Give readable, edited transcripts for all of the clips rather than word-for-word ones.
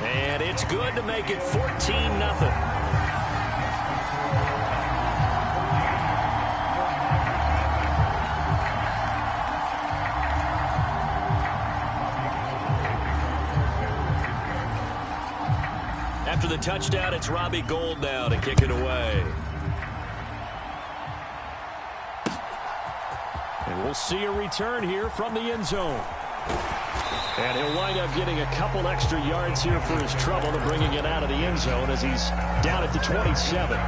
And it's good to make it 14-0. After the touchdown, it's Robbie Gould now to kick it away. And we'll see a return here from the end zone. And he'll wind up getting a couple extra yards here for his trouble to bringing it out of the end zone as he's down at the 27.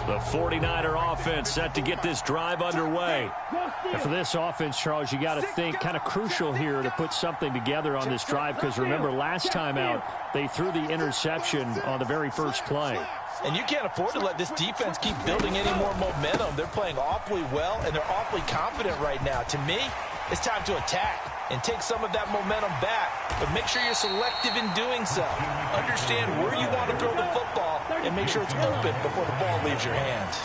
The 49er offense set to get this drive underway. And for this offense, Charles, you got to think kind of crucial here to put something together on this drive, because remember last time out they threw the interception on the very first play. And you can't afford to let this defense keep building any more momentum. They're playing awfully well, and they're awfully confident right now. To me, it's time to attack and take some of that momentum back. But make sure you're selective in doing so. Understand where you want to throw the football and make sure it's open before the ball leaves your hands.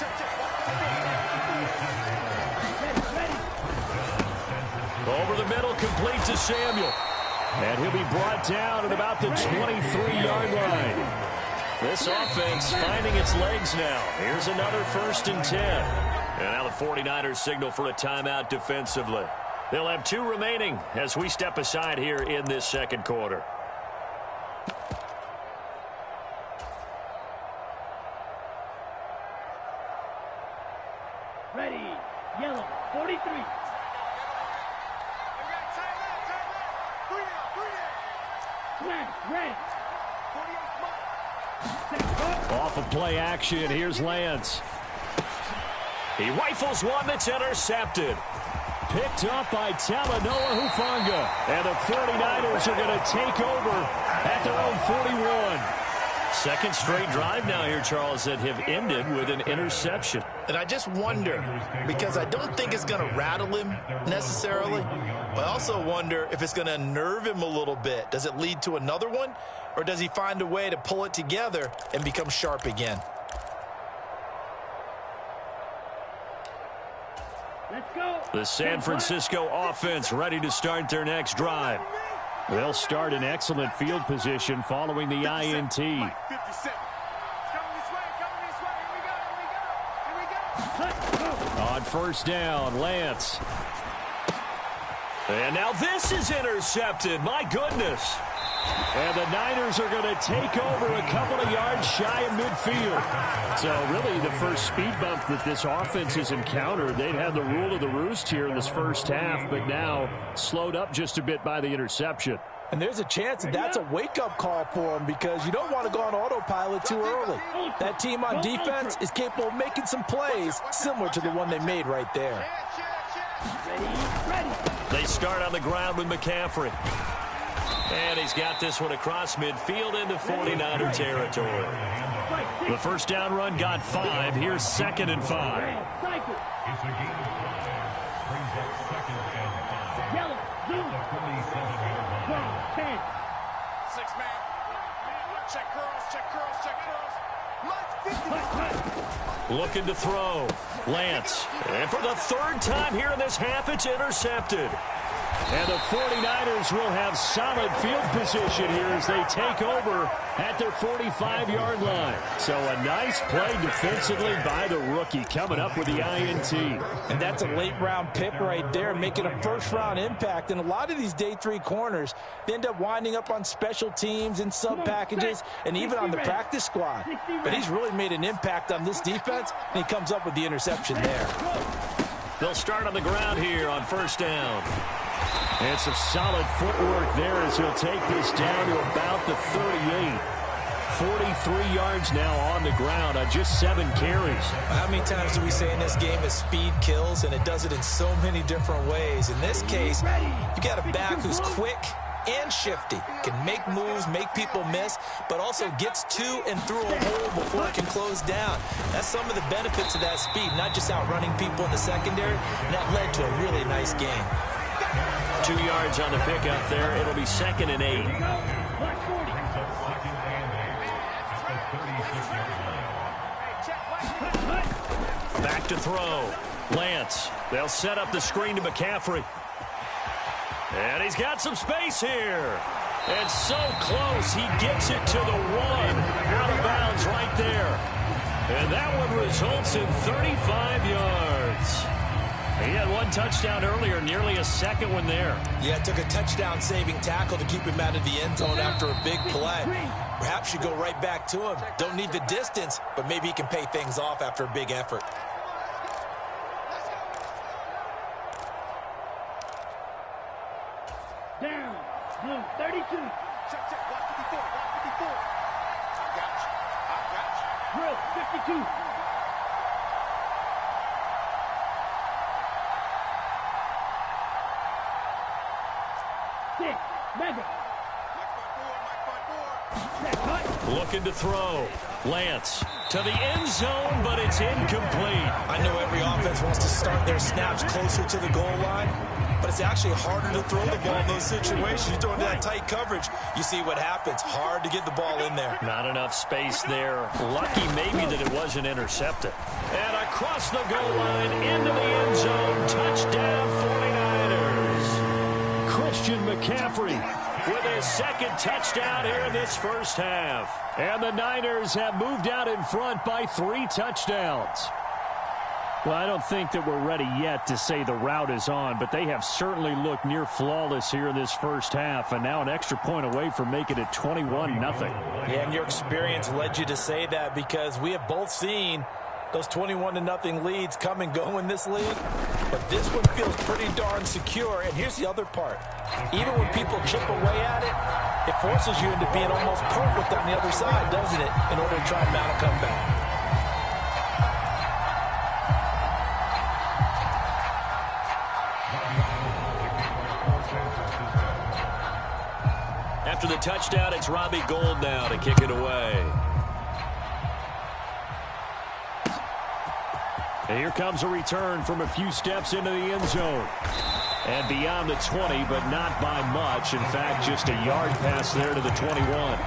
Over the middle, complete to Samuel. And he'll be brought down at about the 23-yard line. This offense finding its legs now. Here's another 1st and 10. And now the 49ers signal for a timeout defensively. They'll have 2 remaining as we step aside here in this second quarter. Ready, yellow, 43. Red. Off of play action, here's Lance. He rifles one that's intercepted. Picked up by Talanoa Hufanga. And the 49ers are going to take over at their own 41. Second straight drive now here, Charles, that have ended with an interception. And I just wonder, because I don't think it's going to rattle him necessarily, but I also wonder if it's going to unnerve him a little bit. Does it lead to another one, or does he find a way to pull it together and become sharp again? Let's go. The San Francisco offense ready to start their next drive. They'll start in excellent field position following the INT. On first down, Lance. And now this is intercepted. My goodness. And the Niners are going to take over a couple of yards shy of midfield. So really the first speed bump that this offense has encountered. They'd had the rule of the roost here in this first half, but now slowed up just a bit by the interception. And there's a chance that that's a wake-up call for them, because you don't want to go on autopilot too early. That team on defense is capable of making some plays similar to the one they made right there. They start on the ground with McCaffrey. And he's got this one across midfield into 49er territory. The first down run got 5. Here's 2nd and 5. Looking to throw. Lance. And for the 3rd time here in this half, it's intercepted. And the 49ers will have solid field position here as they take over at their 45-yard line. So a nice play defensively by the rookie coming up with the INT. And that's a late-round pick right there, making a first-round impact. And a lot of these day 3 corners, they end up winding up on special teams and sub-packages and even on the practice squad. But he's really made an impact on this defense, and he comes up with the interception there. They'll start on the ground here on first down. And some solid footwork there as he'll take this down to about the 38. 43 yards now on the ground on just 7 carries. How many times do we say in this game that speed kills, and it does it in so many different ways? In this case, you got a back who's quick and shifty, can make moves, make people miss, but also gets to and through a hole before it can close down. That's some of the benefits of that speed, not just outrunning people in the secondary, and that led to a really nice game. 2 yards on the pickup there. It'll be 2nd and 8. Back to throw. Lance. They'll set up the screen to McCaffrey. And he's got some space here. And so close, he gets it to the 1. Out of bounds right there. And that one results in 35 yards. He had one touchdown earlier, nearly a second one there. Yeah, it took a touchdown-saving tackle to keep him out of the end zone after a big play. Perhaps you go right back to him. Don't need the distance, but maybe he can pay things off after a big effort. Down. Blue, 32. Check, block 54, block 54. I got you. Drill, 52. Six. Mega. Looking to throw. Lance to the end zone, but it's incomplete. I know every offense wants to start their snaps closer to the goal line, but it's actually harder to throw the ball in those situations. You throw into that tight coverage, you see what happens. Hard to get the ball in there. Not enough space there. Lucky maybe that it wasn't intercepted. And across the goal line, into the end zone. Touchdown 49ers. Christian McCaffrey with his second touchdown here in this first half. And the Niners have moved out in front by 3 touchdowns. Well, I don't think that we're ready yet to say the route is on, but they have certainly looked near flawless here in this first half, and now an extra point away from making it 21-0. Yeah, and your experience led you to say that, because we have both seen those 21-0 leads come and go in this league. But this one feels pretty darn secure. And here's the other part. Even when people chip away at it, it forces you into being almost perfect on the other side, doesn't it, in order to try and mount a comeback. After the touchdown, it's Robbie Gould now to kick it away. And here comes a return from a few steps into the end zone. And beyond the 20, but not by much. In fact, just a yard pass there to the 21.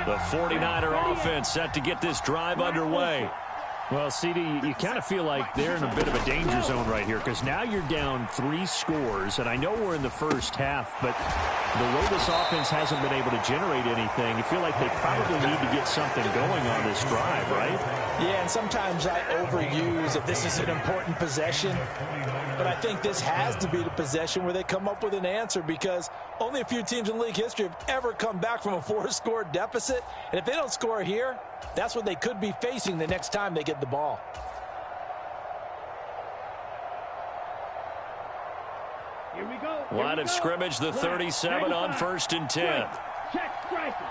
The 49er offense set to get this drive underway. Well, CD, you kind of feel like they're in a bit of a danger zone right here, because now you're down 3 scores, and I know we're in the first half, but the way this offense hasn't been able to generate anything, you feel like they probably need to get something going on this drive, right? Yeah, and sometimes I overuse that this is an important possession, but I think this has to be the possession where they come up with an answer, because only a few teams in league history have ever come back from a 4-score deficit, and if they don't score here, that's what they could be facing the next time they get the ball. Here we go. Line of scrimmage, the 37 on 1st and 10. Check striker.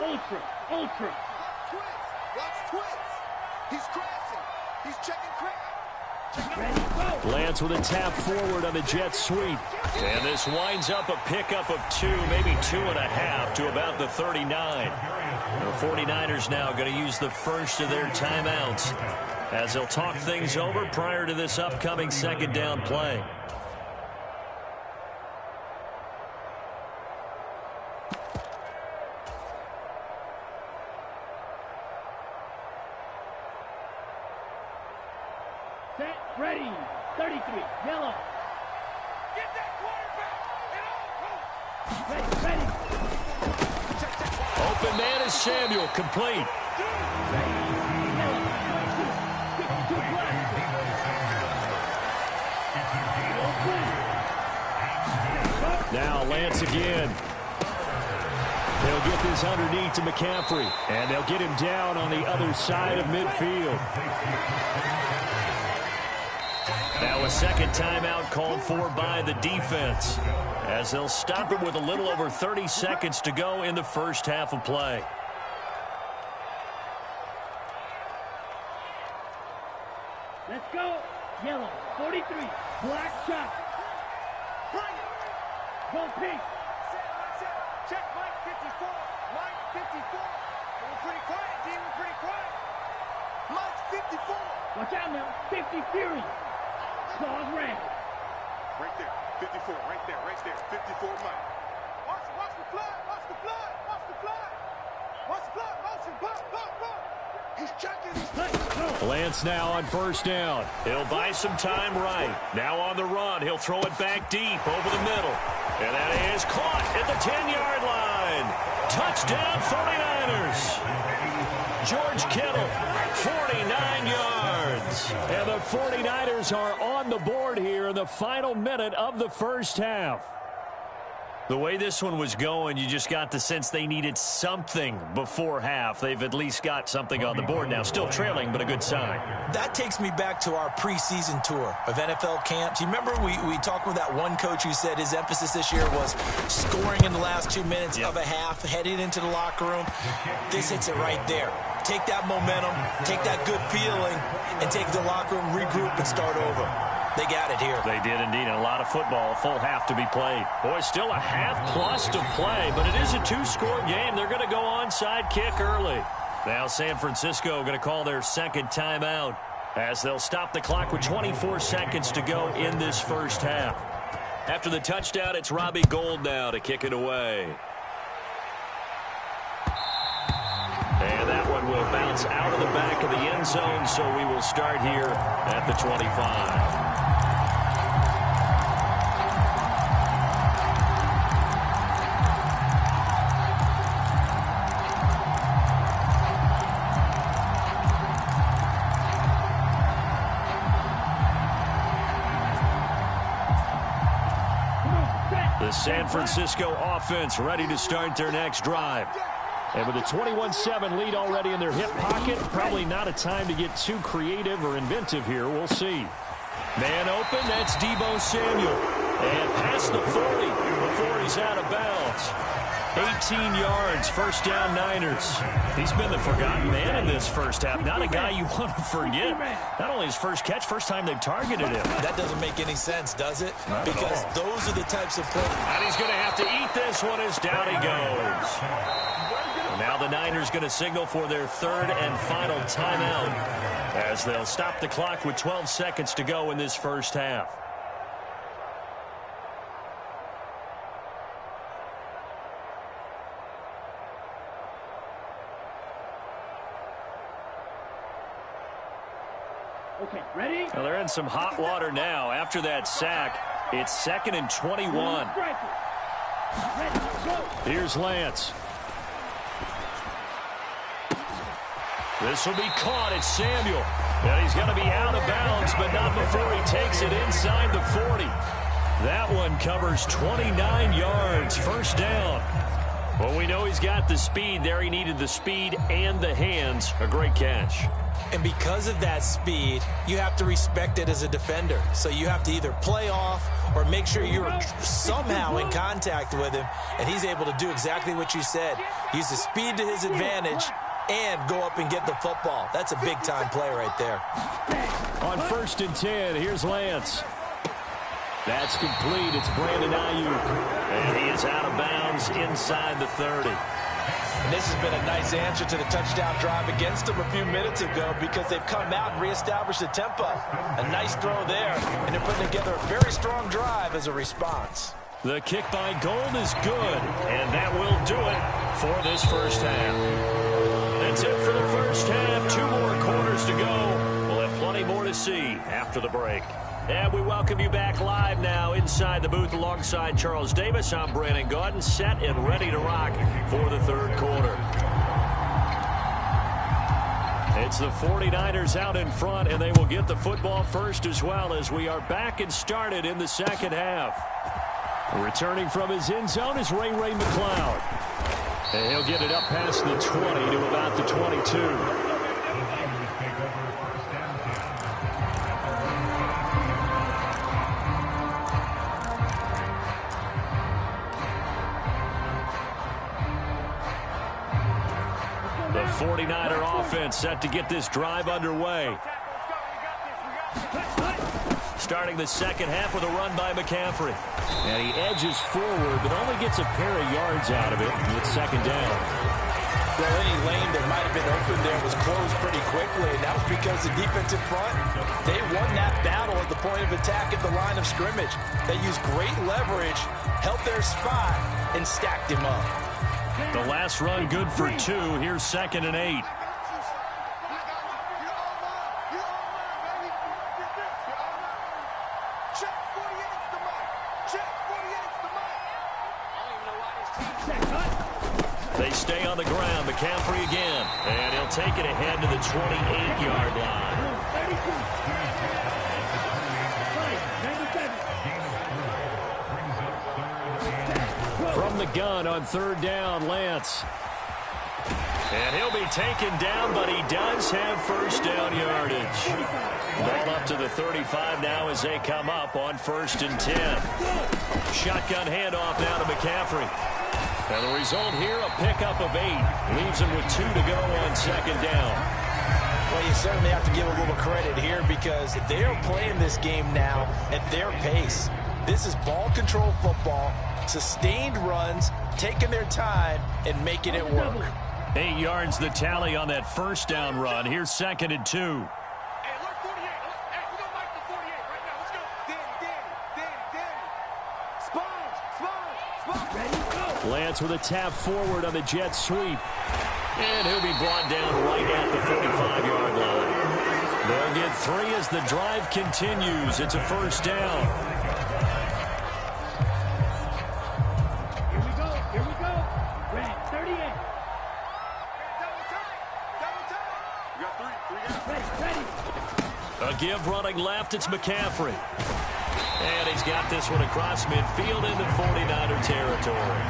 Ultra. Watch twins. He's crashing. He's checking crash. Ready, go. Lance with a tap forward on the jet sweep. And this winds up a pickup of 2, maybe 2.5 to about the 39. The 49ers now going to use the first of their timeouts as they'll talk things over prior to this upcoming second down play. Set, ready. 33, yellow. Get that quarterback. Ready. Open man is Samuel, complete. Now Lance again. They'll get this underneath to McCaffrey, and they'll get him down on the other side of midfield. Now a second timeout called for by the defense, as they'll stop it with a little over 30 seconds to go in the first half of play. Let's go. Yellow, 43, black shot. Go pink. Check Mike 54. Mike 54. We're pretty quiet, team. We're pretty quiet. Mike 54. Watch out now. 50 Fury. Claws red. Right there. 54, right there, 54 Mike. Watch the flood, watch the flood, watch the flood. Watch the flood, motion, block. He's checking, Lance now on first down. He'll buy some time right. Now on the run, he'll throw it back deep over the middle. And that is caught at the 10-yard line. Touchdown 49ers. George Kittle, 49 yards. And the 49ers are on the board here in the final minute of the first half. The way this one was going, you just got the sense they needed something before half. They've at least got something on the board now. Still trailing, but a good sign. That takes me back to our preseason tour of NFL camps. You remember we talked with that one coach who said his emphasis this year was scoring in the last 2 minutes of a half, heading into the locker room. This hits it right there. Take that momentum, take that good feeling, and take the locker room, regroup, and start over. They got it here. They did indeed. And a lot of football, a full half to be played. Boy, still a half plus to play, but it is a two-score game. They're going to go onside kick early. Now San Francisco going to call their second timeout as they'll stop the clock with 24 seconds to go in this first half. After the touchdown, it's Robbie Gould now to kick it away. And that one will bounce out of the back of the end zone, so we will start here at the 25. The San Francisco offense ready to start their next drive. And with a 21-7 lead already in their hip pocket, probably not a time to get too creative or inventive here. We'll see. Man open, that's Deebo Samuel. And past the 40 before he's out of bounds. 18 yards, first down Niners. He's been the forgotten man in this first half. Not a guy you want to forget. Not only his first catch, first time they've targeted him. That doesn't make any sense, does it? Because those are the types of plays. And he's going to have to eat this one as down he goes. Now the Niners going to signal for their third and final timeout as they'll stop the clock with 12 seconds to go in this first half. Okay, ready? Well, they're in some hot water now. After that sack, it's 2nd and 21. Ready, go. Here's Lance. This will be caught. It's Samuel. And he's going to be out of bounds, but not before he takes it inside the 40. That one covers 29 yards. First down. Well, we know he's got the speed there. He needed the speed and the hands. A great catch. And because of that speed, you have to respect it as a defender. So you have to either play off or make sure you're somehow in contact with him, and he's able to do exactly what you said. Use the speed to his advantage and go up and get the football. That's a big-time play right there. On 1st and 10, here's Lance. That's complete. It's Brandon Ayuk. And he is out of bounds inside the 30. And this has been a nice answer to the touchdown drive against them a few minutes ago because they've come out and reestablished the tempo. A nice throw there, and they're putting together a very strong drive as a response. The kick by Gould is good, and that will do it for this first half. That's it for the first half. 2 more quarters to go. We'll have plenty more to see after the break. And we welcome you back live now inside the booth alongside Charles Davis. I'm Brandon Gaudin, set and ready to rock for the third quarter. It's the 49ers out in front, and they will get the football first as well as we are back and started in the second half. Returning from his end zone is Ray McCloud. And he'll get it up past the 20 to about the 22. The 49er offense set to get this drive underway. Starting the second half with a run by McCaffrey. And he edges forward, but only gets a pair of yards out of it with 2nd down. Well, any lane that might have been open there was closed pretty quickly, and that was because the defensive front, they won that battle at the point of attack at the line of scrimmage. They used great leverage, held their spot, and stacked him up. The last run good for 2. Here's 2nd and 8. They stay on the ground. McCaffrey again. And he'll take it ahead to the 28-yard line. From the gun on 3rd down, Lance. And he'll be taken down, but he does have 1st down yardage. Ball up to the 35 now as they come up on 1st and 10. Shotgun handoff now to McCaffrey. And the result here, a pickup of 8. Leaves him with 2 to go on 2nd down. Well, you certainly have to give a little credit here because they are playing this game now at their pace. This is ball control football, sustained runs, taking their time, and making it work. 8 yards the tally on that 1st down run. Here's 2nd and 2. Lance with a tap forward on the jet sweep. And he'll be brought down right at the 45-yard line. They'll get 3 as the drive continues. It's a 1st down. Here we go. Red, 38. We got 3 guys. Ready. A give running left. It's McCaffrey. And he's got this one across midfield into 49er territory.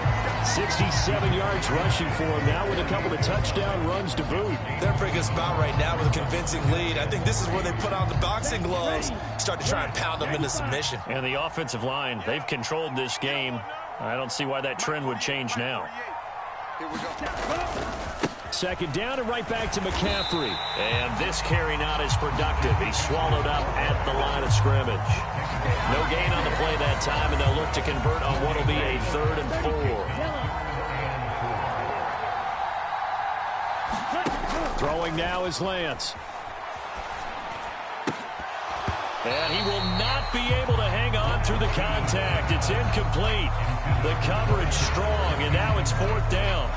67 yards rushing for him now with a couple of touchdown runs to boot. They're in a pretty good spot right now with a convincing lead. I think this is where they put on the boxing gloves, start to try and pound them into submission. And the offensive line, they've controlled this game. I don't see why that trend would change now. Here we go. 2nd down and right back to McCaffrey. And this carry not as productive. He's swallowed up at the line of scrimmage. No gain on the play that time, and they'll look to convert on what will be a 3rd and 4. Throwing now is Lance. And he will not be able to hang on through the contact. It's incomplete. The coverage strong, and now it's 4th down.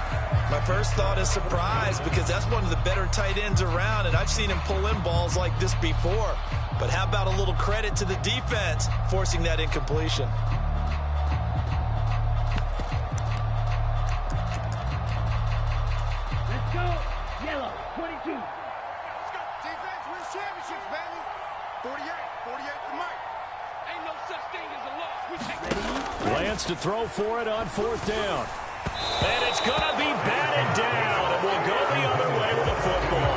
My first thought is surprise because that's one of the better tight ends around, and I've seen him pull in balls like this before. But how about a little credit to the defense forcing that incompletion? Let's go. Yellow, 22. Let's go. Defense wins championships, baby. 48 for Mike. Ain't no such thing as a loss. We take it. Lance to throw for it on 4th down. And it's going to be batted down, and we'll go the other way with the football.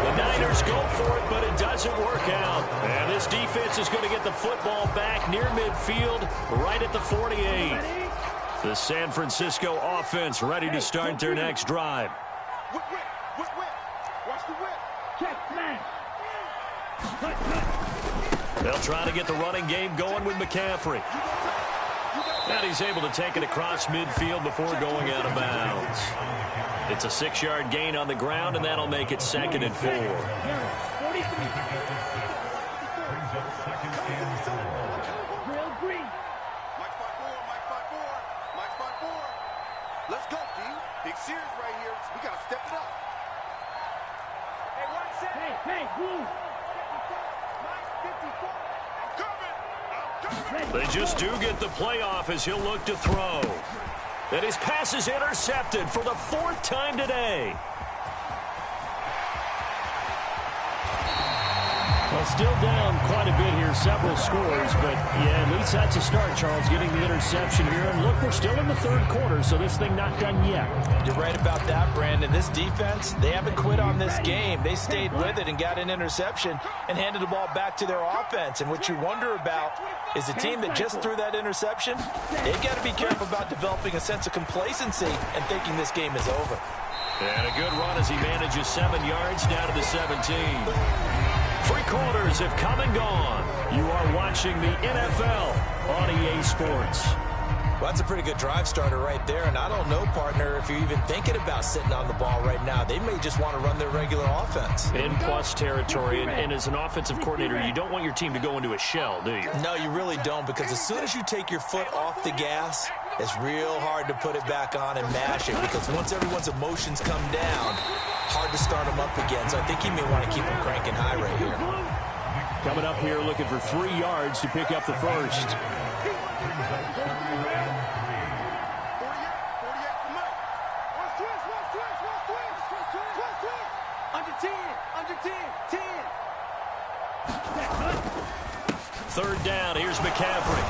The Niners go for it, but it doesn't work out. And this defense is going to get the football back near midfield, right at the 48. The San Francisco offense ready to start their next drive. Whip. Watch the whip. Check, smash. They'll try to get the running game going with McCaffrey. And he's able to take it across midfield before going out of bounds. It's a 6-yard gain on the ground, and that'll make it 2nd and 4. Real green. Mike 5-4. Let's go, D. Big series right here. We got to step it up. Hey, watch that. Hey, blue. Mike 54. I'm coming. They just do get the playoff as he'll look to throw. And his pass is intercepted for the 4th time today. Well, still down quite a bit here, several scores, but yeah, at least that's a start, Charles, getting the interception here. And look, we're still in the 3rd quarter, so this thing not done yet. You're right about that, Brandon. This defense, they haven't quit on this game. They stayed with it and got an interception and handed the ball back to their offense. And what you wonder about is the team that just threw that interception, they've got to be careful about developing a sense of complacency and thinking this game is over. And a good run as he manages 7 yards down to the 17. 3 quarters have come and gone. You are watching the NFL on EA Sports. Well, that's a pretty good drive starter right there, and I don't know, partner, if you're even thinking about sitting on the ball right now. They may just want to run their regular offense. In plus territory, and as an offensive coordinator, you don't want your team to go into a shell, do you? No, you really don't, because as soon as you take your foot off the gas, it's real hard to put it back on and mash it, because once everyone's emotions come down, hard to start them up again. So I think you may want to keep them cranking high right here. Coming up here looking for 3 yards to pick up the first. Third down, here's McCaffrey.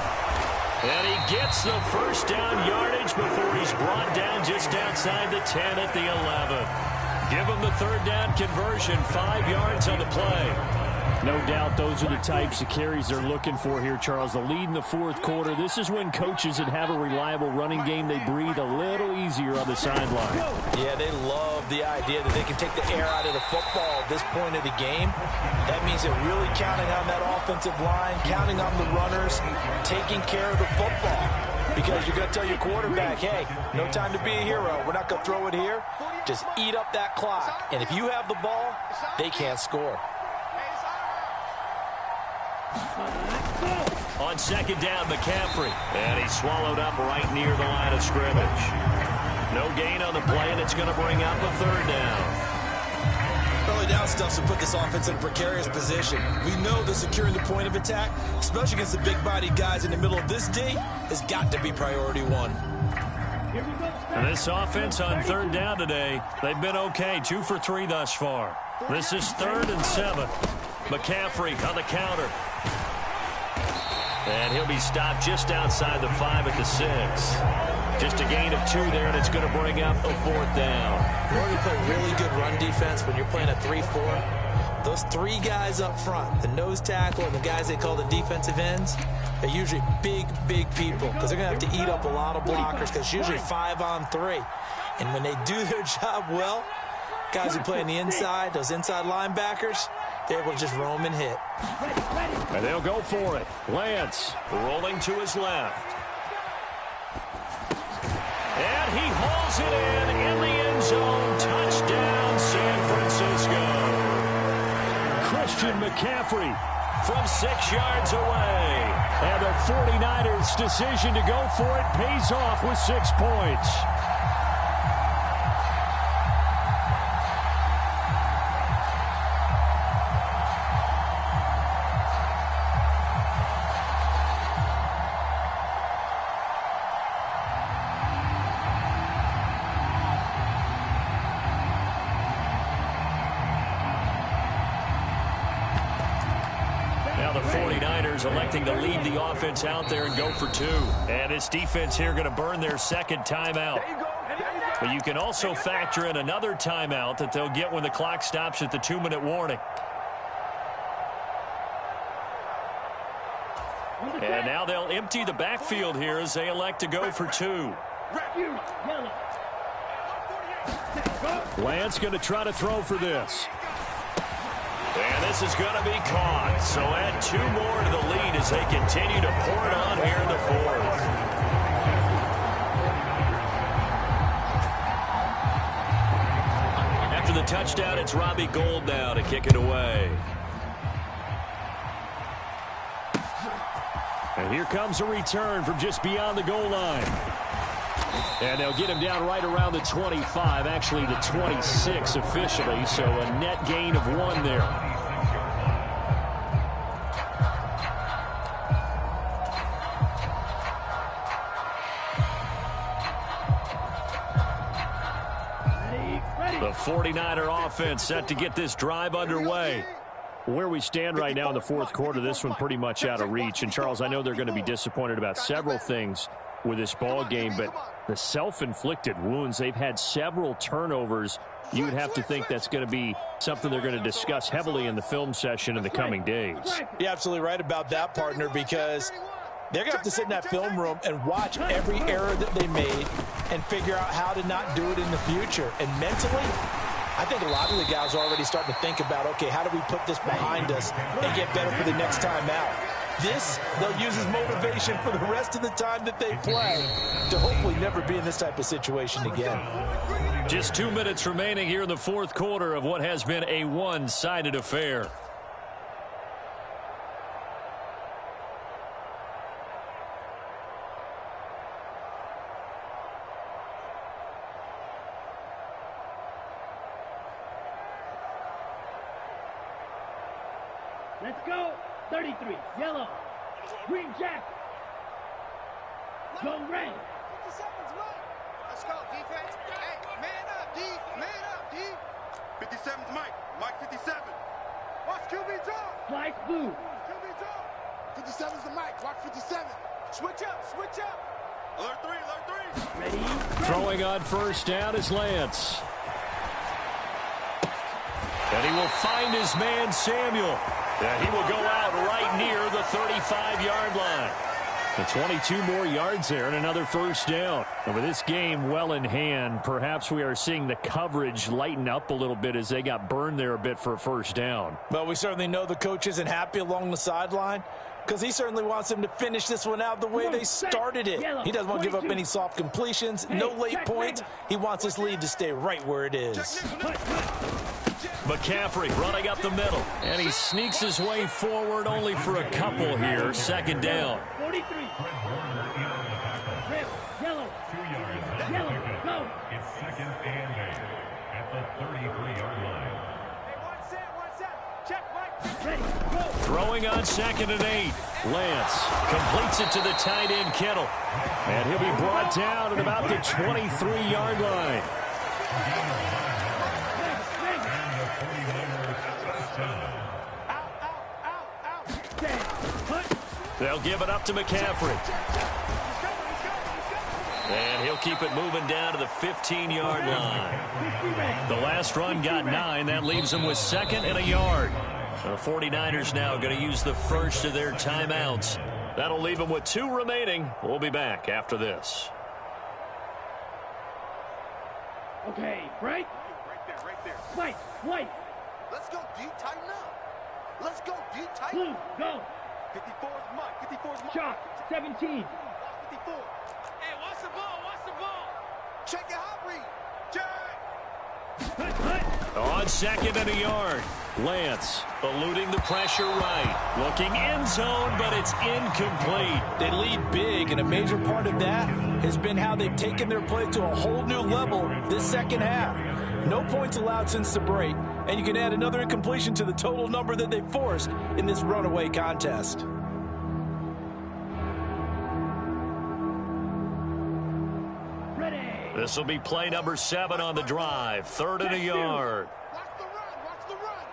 And he gets the first down yardage before he's brought down just outside the 10 at the 11. Give him the third down conversion, 5 yards on the play. No doubt those are the types of carries they're looking for here, Charles. The lead in the fourth quarter. This is when coaches that have a reliable running game, they breathe a little easier on the sideline. Yeah, they love the idea that they can take the air out of the football at this point of the game. That means they're really counting on that offensive line, counting on the runners, taking care of the football. Because you're going to tell your quarterback, hey, no time to be a hero. We're not going to throw it here. Just eat up that clock. And if you have the ball, they can't score. On second down, McCaffrey. And he's swallowed up right near the line of scrimmage. No gain on the play, and it's going to bring up a third down. Early down stuff's will put this offense in a precarious position. We know that securing the point of attack, especially against the big-bodied guys in the middle of this D, has got to be priority one. And this offense on third down today, they've been okay, 2 for 3 thus far. This is 3rd and 7. McCaffrey on the counter. And he'll be stopped just outside the 5 at the 6. Just a gain of 2 there, and it's going to bring up a 4th down. In order to play really good run defense when you're playing a 3-4, those 3 guys up front, the nose tackle and the guys they call the defensive ends, they're usually big, big people because they're going to have to eat up a lot of blockers because it's usually 5 on 3. And when they do their job well, guys who play on the inside, those inside linebackers, they're able to just roam and hit. And they'll go for it. Lance rolling to his left. And he hauls it in the end zone. Touchdown, San Francisco. Christian McCaffrey from 6 yards away. And the 49ers' decision to go for it pays off with 6 points. Electing to leave the offense out there and go for 2. And this defense here going to burn their second timeout. But you can also factor in another timeout that they'll get when the clock stops at the 2-minute warning. And now they'll empty the backfield here as they elect to go for 2. Lance going to try to throw for this. And this is going to be caught. So add 2 more to the lead as they continue to pour it on here in the 4th. After the touchdown, it's Robbie Gould now to kick it away. And here comes a return from just beyond the goal line. And they'll get him down right around the 25, actually the 26 officially, so a net gain of 1 there. The 49er offense set to get this drive underway. Where we stand right now in the fourth quarter, this one pretty much out of reach. And, Charles, I know they're going to be disappointed about several things with this ball game, but the self-inflicted wounds, they've had several turnovers. You would have to think that's going to be something they're going to discuss heavily in the film session in the coming days. You're absolutely right about that, partner, because they're going to have to sit in that film room and watch every error that they made and figure out how to not do it in the future. And mentally, I think a lot of the guys are already starting to think about, okay, how do we put this behind us and get better for the next time out? This, they'll use as motivation for the rest of the time that they play to hopefully never be in this type of situation again. Just 2 minutes remaining here in the fourth quarter of what has been a one-sided affair. Let's go. 33, yellow. Green jacket. Go red. 57's Mike. Let's go, defense. Hey, man up, D. Man up, D. 57's Mike. Mike 57. Watch QB draw. Slice blue. QB draw. 57's the Mike. Watch 57. Switch up, switch up. Alert 3, alert 3. Ready. Throwing on first down is Lance. And he will find his man, Samuel. And he will go out right near the 35-yard line. And 22 more yards there and another first down. And with this game well in hand, perhaps we are seeing the coverage lighten up a little bit as they got burned there a bit for a first down. Well, we certainly know the coach isn't happy along the sideline because he certainly wants them to finish this one out the way they started it. He doesn't want to give up any soft completions, no late points. He wants his lead to stay right where it is. McCaffrey running up the middle, and he sneaks his way forward only for a couple here. Second down. 43. Red, yellow. Yellow, go. It's second and 8 at the 33-yard line. Hey, one set. Check, Mike. Ready, go. Throwing on second and 8. Lance completes it to the tight end, Kittle. And he'll be brought down at about the 23-yard line. They'll give it up to McCaffrey. And he'll keep it moving down to the 15-yard line. The last run got 9. That leaves them with second and a yard. The 49ers now going to use the first of their timeouts. That'll leave them with 2 remaining. We'll be back after this. Okay, right? Right there. White, white. Let's go, D. Tighten up. Let's go, D. Tighten Blue, up. go. 54's Mike. 54's Mike. Chalk, 17. 54. Hey, watch the ball. Watch the ball. Check your hot read. Check. Hut, hut. On second and a yard. Lance eluding the pressure right. Looking end zone, but it's incomplete. They lead big, and a major part of that has been how they've taken their play to a whole new level this second half. No points allowed since the break, and you can add another incompletion to the total number that they forced in this runaway contest. Ready. This will be play number 7 on the drive. Third and a yard. Watch the run. Watch the run.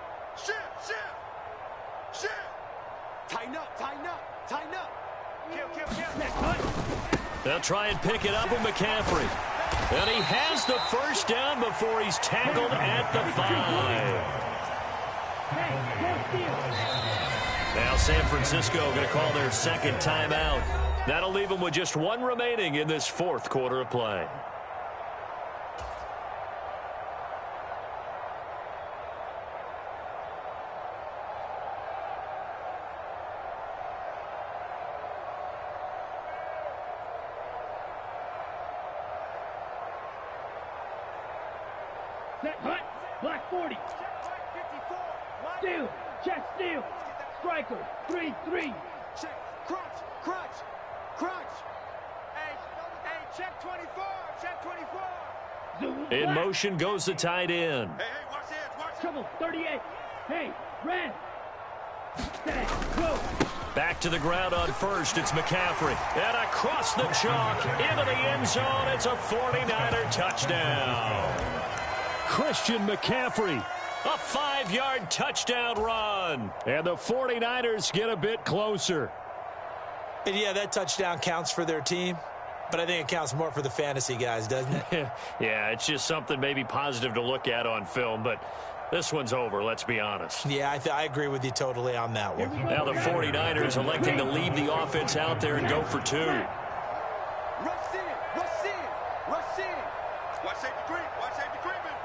Shift. Tighten up. Kill. Set, hut. They'll try and pick it up with McCaffrey. And he has the first down before he's tackled at the 5. Hey, go steal. Now San Francisco going to call their second timeout. That'll leave them with just 1 remaining in this fourth quarter of play. Set, hut. Black 40. Check, Mike. 54. Steal. Check, steal. Striker, 3-3. Check. Crunch. Hey, check 24. Check 24. Zoom. In black. motion goes the tight end. Hey, watch hands. Watch hands. Trouble, 38. Hey, red. Set, go. Back to the ground on first. It's McCaffrey. And across the chalk into the end zone. It's a 49er touchdown. Christian McCaffrey. A 5-yard touchdown run. And the 49ers get a bit closer. And yeah, that touchdown counts for their team, but I think it counts more for the fantasy guys, doesn't it? Yeah, it's just something maybe positive to look at on film, but this one's over, let's be honest. Yeah, I agree with you totally on that one. Now the 49ers electing to leave the offense out there and go for 2. Rush in. Watch safety creep. Watch safety creeping.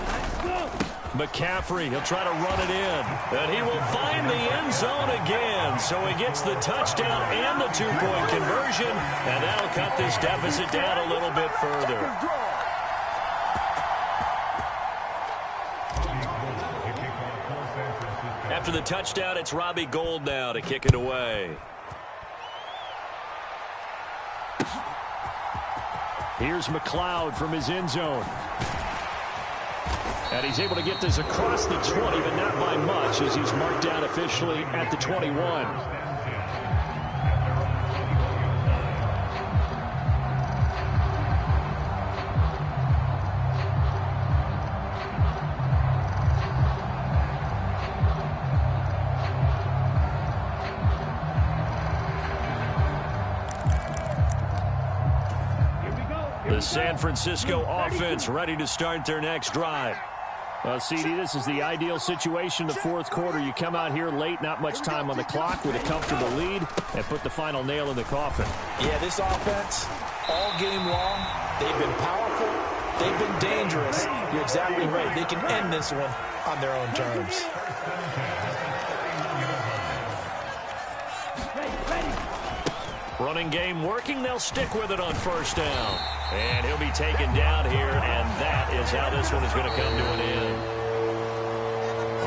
Let's go. McCaffrey, he'll try to run it in. And he will find the end zone again. So he gets the touchdown and the two-point conversion. And that'll cut this deficit down a little bit further. After the touchdown, it's Robbie Gould now to kick it away. Here's McLeod from his end zone. And he's able to get this across the 20, but not by much, as he's marked down officially at the 21. The San Francisco offense ready to start their next drive. Well, CD, this is the ideal situation in the fourth quarter. You come out here late, not much time on the clock, with a comfortable lead, and put the final nail in the coffin. Yeah, this offense, all game long, they've been powerful, they've been dangerous. You're exactly right. They can end this one on their own terms. Running game working. They'll stick with it on first down. And he'll be taken down here, and that is how this one is going to come to an end.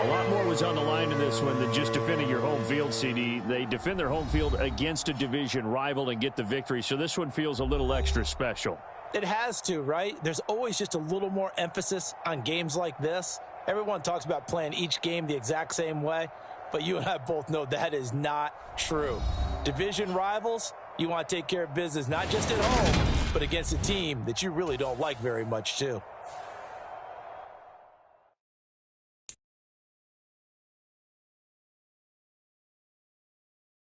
A lot more was on the line in this one than just defending your home field, CD. They defend their home field against a division rival and get the victory, so this one feels a little extra special. It has to, right? There's always just a little more emphasis on games like this. Everyone talks about playing each game the exact same way, but you and I both know that is not true. Division rivals, you want to take care of business not just at home, but against a team that you really don't like very much too.